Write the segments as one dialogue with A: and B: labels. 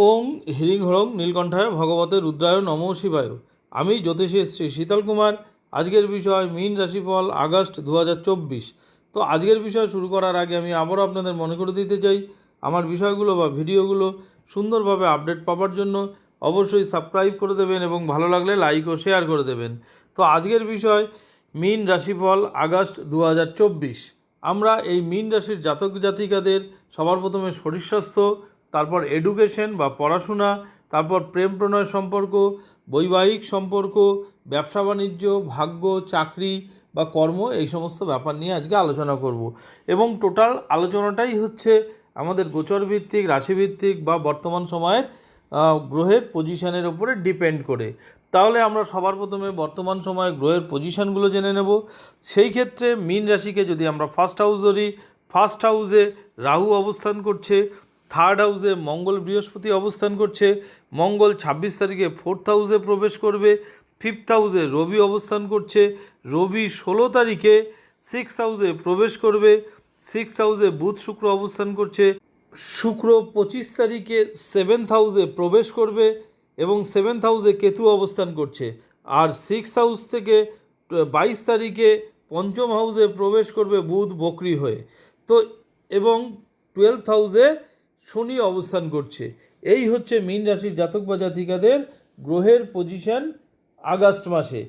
A: ওং হ্রিং হ্রং নীলকণ্ঠায় ভগবতে রুদ্রায় নমঃ শিবায়। আমি জ্যোতিষী শ্রী শীতল কুমার। আজকের বিষয় মীন রাশিফল আগস্ট 2024। তো আজকের বিষয় শুরু করার আগে আমি আবারও আপনাদের মনে করে দিতে চাই, আমার বিষয়গুলো বা ভিডিওগুলো সুন্দরভাবে আপডেট পাওয়ার জন্য অবশ্যই সাবস্ক্রাইব করে দেবেন এবং ভালো লাগলে লাইক ও শেয়ার করে দেবেন। তো আজকের বিষয় মীন রাশিফল আগস্ট 2024। আমরা এই মীন রাশির জাতক জাতিকাদের সবার প্রথমে শরীর স্বাস্থ্য, তারপর এডুকেশন বা পড়াশোনা, তারপর প্রেম প্রণয় সম্পর্ক, বৈবাহিক সম্পর্ক, ব্যবসা বাণিজ্য, ভাগ্য, চাকরি বা কর্ম, এই সমস্ত ব্যাপার নিয়ে আজকে আলোচনা করব। এবং টোটাল আলোচনাটাই হচ্ছে আমাদের গোচর ভিত্তিক, রাশিভিত্তিক বা বর্তমান সময়ের গ্রহের পজিশনের উপরে ডিপেন্ড করে। তাহলে আমরা সবার প্রথমে বর্তমান সময়ে গ্রহের পজিশনগুলো জেনে নেব। সেই ক্ষেত্রে মীন রাশিকে যদি আমরা ফার্স্ট হাউস ধরি, ফার্স্ট হাউসে রাহু অবস্থান করছে, থার্ড হাউসে মঙ্গল বৃহস্পতি অবস্থান করছে। মঙ্গল 26 তারিখে ফোর্থ হাউসে প্রবেশ করবে। ফিফথ হাউসে রবি অবস্থান করছে। রবি 16 তারিখে সিক্স হাউসে প্রবেশ করবে। সিক্স হাউসে বুধ শুক্র অবস্থান করছে। শুক্র 25 তারিখে সেভেন্থ হাউসে প্রবেশ করবে এবং সেভেন্থ হাউসে কেতু অবস্থান করছে। আর সিক্স হাউস থেকে 22 তারিখে পঞ্চম হাউসে প্রবেশ করবে বুধ বকরি হয়ে। তো এবং 12th হাউসে শনি অবস্থান করছে। এই হচ্ছে মীন রাশির জাতক বা জাতিকাদের গ্রহের পজিশন আগস্ট মাসে।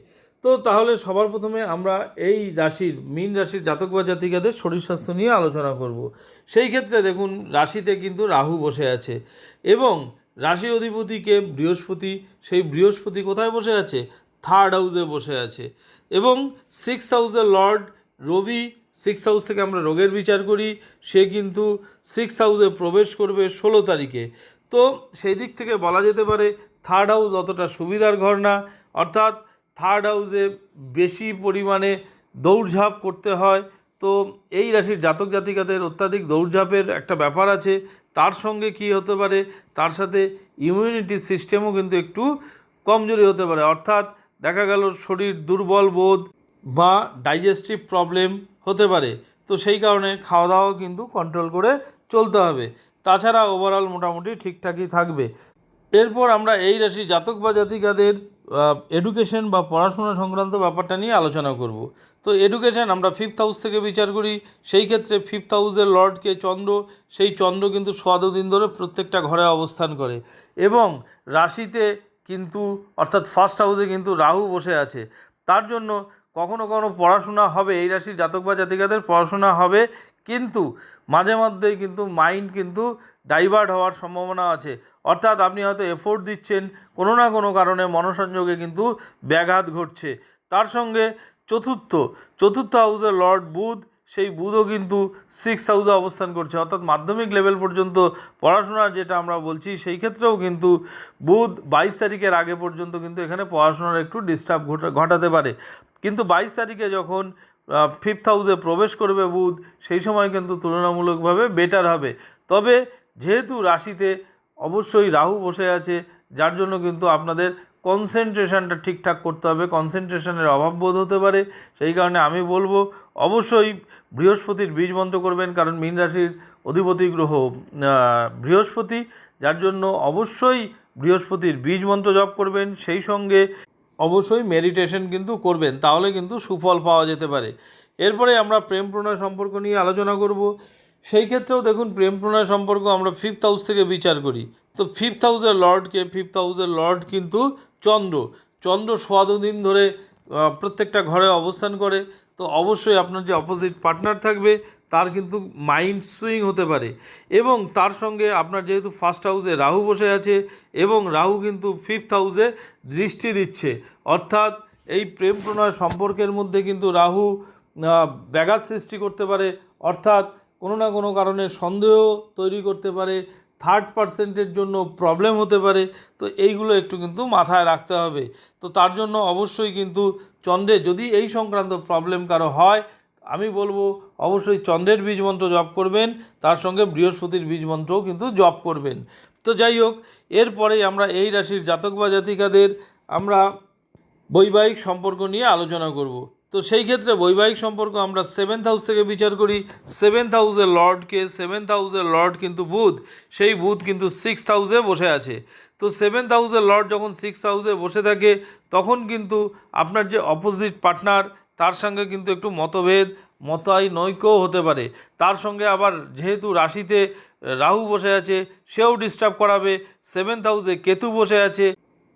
A: তো তাহলে সবার প্রথমে আমরা এই রাশির মীন রাশির জাতক বা জাতিকাদের শরীর স্বাস্থ্য নিয়ে আলোচনা করব। সেই ক্ষেত্রে দেখুন, রাশিতে কিন্তু রাহু বসে আছে এবং রাশি অধিপতিকে বৃহস্পতি, সেই বৃহস্পতি কোথায় বসে আছে? থার্ড হাউসে বসে আছে। এবং সিক্স হাউসের লর্ড রবি, সিক্স হাউস থেকে আমরা রোগের বিচার করি, সে কিন্তু সিক্স হাউসে প্রবেশ করবে 16 তারিখে। তো সেই দিক থেকে বলা যেতে পারে থার্ড হাউস অতটা সুবিধার ঘর না, অর্থাৎ থার্ড হাউসে বেশি পরিমাণে দৌড়ঝাঁপ করতে হয়। তো এই রাশির জাতক জাতিকাদের অত্যাধিক দৌড়ঝাঁপের একটা ব্যাপার আছে। তার সঙ্গে কি হতে পারে, তার সাথে ইমিউনিটি সিস্টেমও কিন্তু একটু কমজোরি হতে পারে, অর্থাৎ দেখা গেল শরীর দুর্বল বোধ বা ডাইজেস্টিভ প্রবলেম হতে পারে। তো সেই কারণে খাওয়া দাওয়া কিন্তু কন্ট্রোল করে চলতে হবে। তাছাড়া ওভারঅল মোটামুটি ঠিকঠাকই থাকবে। এরপর আমরা এই রাশি জাতক বা জাতিকাদের এডুকেশন বা পড়াশোনা সংক্রান্ত ব্যাপারটা নিয়ে আলোচনা করব। তো এডুকেশন আমরা ফিফথ হাউস থেকে বিচার করি। সেই ক্ষেত্রে ফিফথ হাউসের লর্ডকে চন্দ্র, সেই চন্দ্র কিন্তু দিন ধরে প্রত্যেকটা ঘরে অবস্থান করে এবং রাশিতে কিন্তু অর্থাৎ ফার্স্ট হাউসে কিন্তু রাহু বসে আছে। তার জন্য কখনো কখনো পড়াশোনা হবে, এই রাশির জাতক বা জাতিকাদের পড়াশোনা হবে, কিন্তু মাঝে মধ্যেই কিন্তু মাইন্ড কিন্তু ডাইভার্ট হওয়ার সম্ভাবনা আছে। অর্থাৎ আপনি হয়তো এফোর্ট দিচ্ছেন, কোনো না কোনো কারণে মনসংযোগে কিন্তু ব্যাঘাত ঘটছে। তার সঙ্গে চতুর্থ হাউসের লর্ড বুধ, সেই বুধও কিন্তু সিক্স হাউসে অবস্থান করছে, অর্থাৎ মাধ্যমিক লেভেল পর্যন্ত পড়াশোনার যেটা আমরা বলছি, সেই ক্ষেত্রেও কিন্তু বুধ 22 তারিখের আগে পর্যন্ত কিন্তু এখানে পড়াশোনার একটু ডিস্টার্ব ঘটাতে পারে। কিন্তু 22 তারিখে যখন ফিফথ হাউসে প্রবেশ করবে বুধ, সেই সময় কিন্তু তুলনামূলকভাবে বেটার হবে। তবে যেহেতু রাশিতে অবশ্যই রাহু বসে আছে, যার জন্য কিন্তু আপনাদের কনসেন্ট্রেশনটা ঠিকঠাক করতে হবে, কনসেন্ট্রেশনের অভাব বোধ হতে পারে। সেই কারণে আমি বলবো অবশ্যই বৃহস্পতির বীজ মন্ত্র করবেন, কারণ মীন রাশির অধিপতি গ্রহ বৃহস্পতি, যার জন্য অবশ্যই বৃহস্পতির বীজ মন্ত্র জপ করবেন। সেই সঙ্গে অবশ্যই মেডিটেশন কিন্তু করবেন, তাহলে কিন্তু সুফল পাওয়া যেতে পারে। এরপরে আমরা প্রেম প্রণয় সম্পর্ক নিয়ে আলোচনা করব। সেই ক্ষেত্রেও দেখুন, প্রেম প্রণয় সম্পর্ক আমরা ফিফথ হাউস থেকে বিচার করি। তো ফিফথ হাউসের লর্ড কিন্তু চন্দ্র দিন ধরে প্রত্যেকটা ঘরে অবস্থান করে। তো অবশ্যই আপনার যে অপোজিট পার্টনার থাকবে তার কিন্তু মাইন্ড সুইং হতে পারে। এবং তার সঙ্গে আপনার যেহেতু ফার্স্ট হাউসে রাহু বসে আছে এবং রাহু কিন্তু ফিফথ হাউসে দৃষ্টি দিচ্ছে, অর্থাৎ এই প্রেম প্রণয় সম্পর্কের মধ্যে কিন্তু রাহু ব্যাঘাত সৃষ্টি করতে পারে, অর্থাৎ কোনো না কোনো কারণে সন্দেহ তৈরি করতে পারে, থার্ড পার্সেন্টের জন্য প্রবলেম হতে পারে। তো এইগুলো একটু কিন্তু মাথায় রাখতে হবে। তো তার জন্য অবশ্যই কিন্তু চন্দ্রের যদি এই সংক্রান্ত প্রবলেম কারো হয়, আমি বলবো অবশ্যই চন্দ্রের বীজ মন্ত্র জপ করবেন, তার সঙ্গে বৃহস্পতির বীজ মন্ত্রও কিন্তু জপ করবেন। তো যাই হোক, এরপরেই আমরা এই রাশির জাতক বা জাতিকাদের আমরা বৈবাহিক সম্পর্ক নিয়ে আলোচনা করব। তো সেই ক্ষেত্রে বৈবাহিক সম্পর্ক আমরা 7th হাউস থেকে বিচার করি। 7th হাউসের লর্ডকে 7th হাউসের লর্ড কিন্তু বুধ, সেই বুধ কিন্তু 6th হাউসে বসে আছে। তো 7th হাউসের লর্ড যখন 6th হাউসে বসে থাকে তখন কিন্তু আপনার যে অপোজিট পার্টনার তার সঙ্গে কিন্তু একটু মতভেদ মতানৈক্যও হতে পারে। তার সঙ্গে আবার যেহেতু রাশিতে রাহু বসে আছে সেও ডিস্টার্ব করাবে, 7th হাউসে কেতু বসে আছে,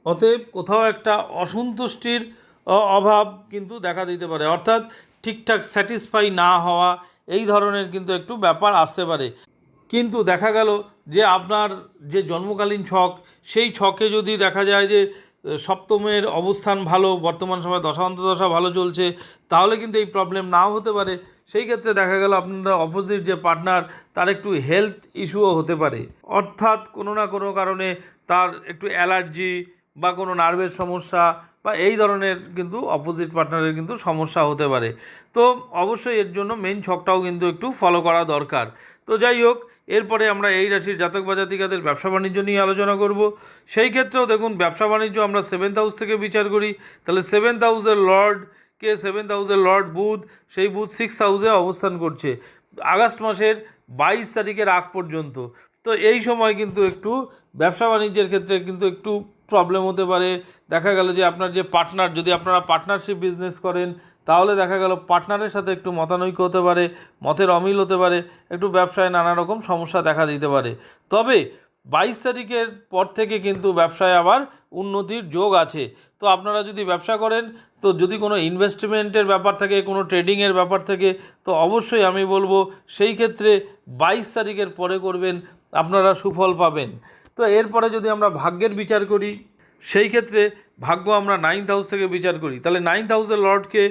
A: অতএব কোথাও একটা অসন্তুষ্টির অভাব কিন্তু দেখা দিতে পারে, অর্থাৎ ঠিকঠাক স্যাটিসফাই না হওয়া এই ধরনের কিন্তু একটু ব্যাপার আসতে পারে। কিন্তু দেখা গেল যে আপনার যে জন্মকালীন ছক, সেই ছকে যদি দেখা যায় যে সপ্তমের অবস্থান ভালো, বর্তমান সময় দশা ভালো চলছে, তাহলে কিন্তু এই প্রবলেম নাও হতে পারে। সেই ক্ষেত্রে দেখা গেল আপনারা অপোজিট যে পার্টনার তার একটু হেলথ ইস্যুও হতে পারে, অর্থাৎ কোনো না কোনো কারণে তার একটু অ্যালার্জি বা কোনো নার্ভের সমস্যা বা এই ধরনের কিন্তু অপোজিট পার্টনারের কিন্তু সমস্যা হতে পারে। তো অবশ্যই এর জন্য মেন ছকটাও কিন্তু একটু ফলো করা দরকার। তো যাই হোক, এরপরে আমরা এই রাশির জাতক বা জাতিকাদের ব্যবসা বাণিজ্য নিয়ে আলোচনা করব। সেই ক্ষেত্রেও দেখুন, ব্যবসা বাণিজ্য আমরা 7th হাউস থেকে বিচার করি। তাহলে 7th হাউসের লর্ডকে 7th হাউসের লর্ড বুধ, সেই বুধ 6th হাউসে অবস্থান করছে আগস্ট মাসের 22 তারিখের আগ পর্যন্ত। তো এই সময় কিন্তু একটু ব্যবসা বাণিজ্যের ক্ষেত্রে কিন্তু একটু প্রবলেম হতে পারে। দেখা গেল যে আপনার যে পার্টনার, যদি আপনারা পার্টনারশিপ বিজনেস করেন তাহলে দেখা গেল পার্টনারের সাথে একটু মতানৈক্য হতে পারে, মতের অমিল হতে পারে, একটু ব্যবসায় নানা রকম সমস্যা দেখা দিতে পারে। তবে 22 তারিখের পর থেকে কিন্তু ব্যবসায় আবার উন্নতির যোগ আছে। তো আপনারা যদি ব্যবসা করেন, তো যদি কোনো ইনভেস্টমেন্টের ব্যাপার থাকে, কোনো ট্রেডিংয়ের ব্যাপার থাকে, তো অবশ্যই আমি বলবো সেই ক্ষেত্রে 22 তারিখের পরে করবেন, আপনারা সুফল পাবেন। তো এরপরে যদি আমরা ভাগ্যের বিচার করি, সেই ক্ষেত্রে ভাগ্য আমরা 9th হাউস থেকে বিচার করি। তাহলে 9th হাউসের লর্ডকে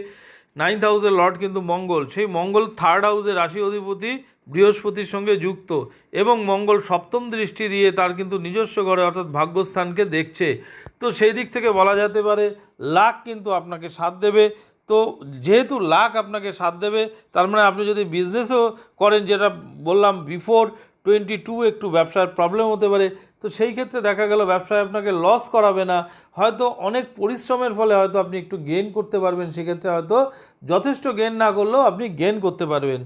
A: 9th হাউসের লর্ড কিন্তু মঙ্গল, সেই মঙ্গল 3rd হাউসের রাশি অধিপতি বৃহস্পতির সঙ্গে যুক্ত, এবং মঙ্গল সপ্তম দৃষ্টি দিয়ে তার কিন্তু নিজস্ব ঘরে অর্থাৎ ভাগ্যস্থানকে দেখছে। তো সেই দিক থেকে বলা যেতে পারে লাক কিন্তু আপনাকে সাথ দেবে। তো যেহেতু লাক আপনাকে সাথ দেবে, তার মানে আপনি যদি বিজনেসও করেন, যেটা বললাম বিফোর 22 একটু ব্যবসার প্রবলেম হতে পারে, তো সেই ক্ষেত্রে দেখা গেল ব্যবসায় আপনাকে লস করাবে না, হয়তো অনেক পরিশ্রমের ফলে হয়তো আপনি একটু গেইন করতে পারবেন, সেক্ষেত্রে হয়তো যথেষ্ট গেইন না করলেও আপনি গেইন করতে পারবেন,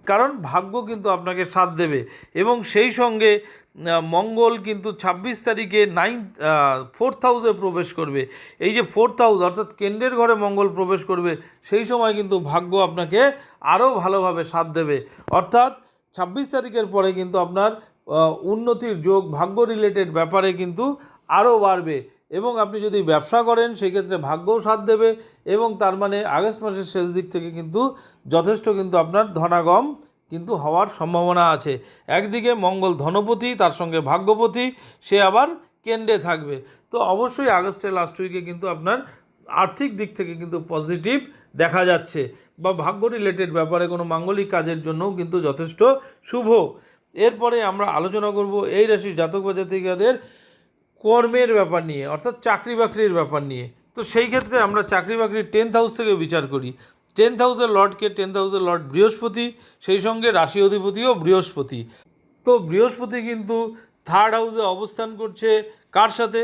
A: কারণ ভাগ্য কিন্তু আপনাকে সাথ দেবে। এবং সেই সঙ্গে মঙ্গল কিন্তু 26 তারিখে 4th হাউসে প্রবেশ করবে। এই যে 4th হাউস অর্থাৎ কেন্দ্রের ঘরে মঙ্গল প্রবেশ করবে, সেই সময় কিন্তু ভাগ্য আপনাকে আরও ভালোভাবে সাথ দেবে, অর্থাৎ 26 তারিখের পরে কিন্তু আপনার উন্নতির যোগ ভাগ্য রিলেটেড ব্যাপারে কিন্তু আরও বাড়বে। এবং আপনি যদি ব্যবসা করেন সেক্ষেত্রে ভাগ্যও সাথ দেবে, এবং তার মানে আগস্ট মাসের শেষ দিক থেকে কিন্তু যথেষ্ট কিন্তু আপনার ধনাগম কিন্তু হওয়ার সম্ভাবনা আছে। একদিকে মঙ্গল ধনপতি, তার সঙ্গে ভাগ্যপতি, সে আবার কেন্দ্রে থাকবে। তো অবশ্যই আগস্টের লাস্ট উইকে কিন্তু আপনার আর্থিক দিক থেকে কিন্তু পজিটিভ দেখা যাচ্ছে, বা ভাগ্য রিলেটেড ব্যাপারে কোনো মাঙ্গলিক কাজের জন্যও কিন্তু যথেষ্ট শুভ। এরপরে আমরা আলোচনা করব এই রাশির জাতক বা জাতিকাদের কর্মের ব্যাপার নিয়ে, অর্থাৎ চাকরি বাকরির ব্যাপার নিয়ে। তো সেই ক্ষেত্রে আমরা চাকরি বাকরির 10th হাউস থেকে বিচার করি। 10th হাউসের লর্ডকে 10th হাউসের লর্ড বৃহস্পতি, সেই সঙ্গে রাশি অধিপতিও বৃহস্পতি। তো বৃহস্পতি কিন্তু 3rd হাউসে অবস্থান করছে, কার সাথে?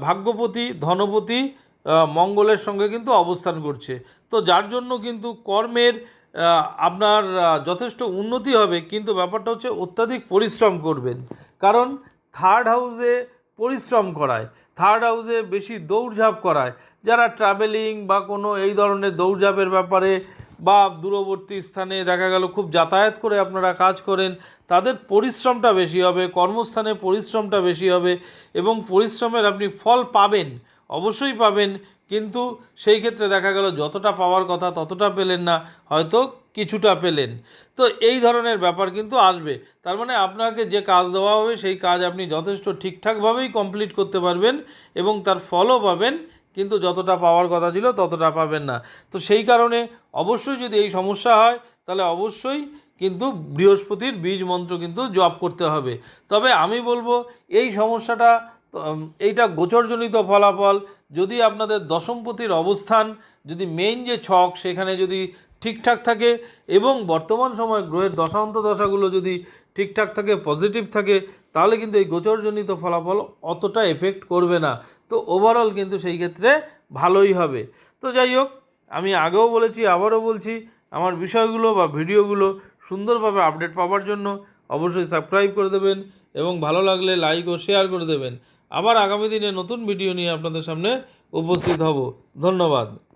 A: ভাগ্যপতি ধনপতি মঙ্গলের সঙ্গে কিন্তু অবস্থান করছে। তো যার জন্য কিন্তু কর্মের আপনার যথেষ্ট উন্নতি হবে, কিন্তু ব্যাপারটা হচ্ছে অত্যাধিক পরিশ্রম করবেন, কারণ 3rd হাউসে পরিশ্রম করায়, 3rd হাউসে বেশি দৌড়ঝাঁপ করায়। যারা ট্রাভেলিং বা কোনো এই ধরনের দৌড়ঝাঁপের ব্যাপারে, বা দূরবর্তী স্থানে দেখা গেল খুব যাতায়াত করে আপনারা কাজ করেন, তাদের পরিশ্রমটা বেশি হবে, কর্মস্থানে পরিশ্রমটা বেশি হবে, এবং পরিশ্রমের আপনি ফল পাবেন, অবশ্যই পাবেন, কিন্তু সেই ক্ষেত্রে দেখা গেল যতটা পাওয়ার কথা ততটা পেলেন না, হয়তো কিছুটা পেলেন। তো এই ধরনের ব্যাপার কিন্তু আসবে। তার মানে আপনাকে যে কাজ দেওয়া হবে সেই কাজ আপনি যথেষ্ট ঠিকঠাকভাবেই কমপ্লিট করতে পারবেন, এবং তার ফলও পাবেন, কিন্তু যতটা পাওয়ার কথা ছিল ততটা পাবেন না। তো সেই কারণে অবশ্যই যদি এই সমস্যা হয়, তাহলে অবশ্যই কিন্তু বৃহস্পতির বীজ মন্ত্র কিন্তু জপ করতে হবে। তবে আমি বলবো এই সমস্যাটা, এইটা গোচরজনিত ফলাফল, যদি আপনাদের দশমপতির অবস্থান, যদি মেইন যে ছক সেখানে যদি ঠিকঠাক থাকে, এবং বর্তমান সময় গ্রহের দশান্ত দশাগুলো যদি ঠিকঠাক থাকে, পজিটিভ থাকে, তাহলে কিন্তু এই গোচরজনিত ফলাফল অতটা এফেক্ট করবে না। তো ওভারঅল কিন্তু সেই ক্ষেত্রে ভালোই হবে। তো যাই হোক, আমি আগেও বলেছি, আবারও বলছি, আমার বিষয়গুলো বা ভিডিওগুলো সুন্দরভাবে আপডেট পাওয়ার জন্য অবশ্যই সাবস্ক্রাইব করে দেবেন এবং ভালো লাগলে লাইক ও শেয়ার করে দেবেন। আবার আগামী দিনে নতুন ভিডিও নিয়ে আপনাদের সামনে উপস্থিত হব। ধন্যবাদ।